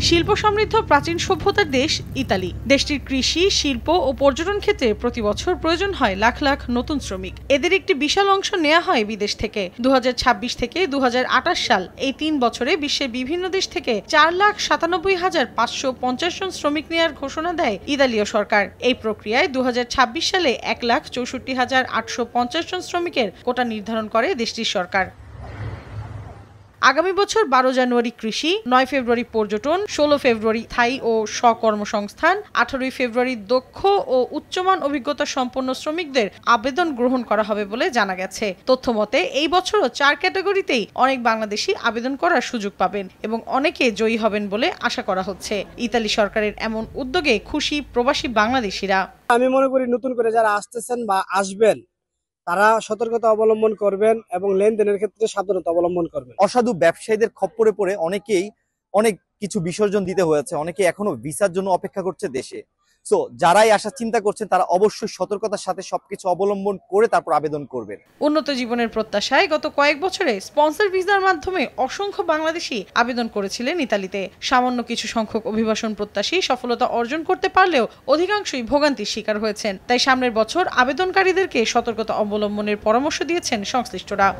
শিল্প সমৃদ্ধ প্রাচীন সভ্যতার দেশ ইতালি। দেশটির কৃষি, শিল্প ও পর্যটন ক্ষেত্রে প্রতি বছর প্রয়োজন হয় লাখ লাখ নতুন শ্রমিক। এদের একটি বিশাল অংশ নেওয়া হয় বিদেশ থেকে। 2026 থেকে 2028 সাল এই 3 বছরে বিশ্বের বিভিন্ন দেশ থেকে 4,97,550 জন শ্রমিক নেওয়ার ঘোষণা দেয় ইতালীয় সরকার। এই প্রক্রিয়ায় 2026 সালে 1,64,850 জন শ্রমিকের কোটা নির্ধারণ করে দেশটির সরকার। আগামী বছর 12 জানুয়ারি কৃষি, 9 ফেব্রুয়ারি পর্যটন, 16 ফেব্রুয়ারি স্থায়ী ও স্বকর্মসংস্থান, 18 ফেব্রুয়ারি দক্ষ ও উচ্চমান অভিজ্ঞতা সম্পন্ন শ্রমিকদের আবেদন গ্রহণ করা হবে বলে জানা গেছে। তথ্যমতে এই বছরও 4 ক্যাটাগরিতেই অনেক বাংলাদেশি আবেদন করার সুযোগ পাবেন এবং অনেকে জয়ী হবেন বলে আশা করা হচ্ছে। ইতালি সরকারের এমন উদ্যোগে খুশি প্রবাসী বাংলাদেশিরা। আমি মনে করি নতুন করে যারা আসতেছেন বা আসবেন তারা সতর্কতা অবলম্বন করবেন এবং লেনদেনের ক্ষেত্রে সাবধানতা অবলম্বন করবেন। অসাধু ব্যবসায়ীদের খপ্পরে পড়ে অনেকেই অনেক কিছু বিসর্জন দিতে হয়েছে, অনেকে এখনো ভিসার জন্য অপেক্ষা করছে দেশে। সো যারাই আসার চিন্তা করছেন তারা অবশ্যই সতর্কতার সাথে সবকিছু অবলম্বন করে তারপর আবেদন করবেন। উন্নত জীবনের প্রত্যাশায় গত কয়েক বছরে স্পন্সর ভিসার মাধ্যমে অসংখ্য বাংলাদেশি আবেদন করেছিলেন ইতালিতে। সামান্য কিছু সংখ্যক অভিবাসন প্রত্যাশী সফলতা অর্জন করতে পারলেও অধিকাংশই ভোগান্তির শিকার হয়েছেন। তাই সামনের বছর আবেদনকারীদেরকে সতর্কতা অবলম্বনের পরামর্শ দিয়েছেন সংশ্লিষ্টরা।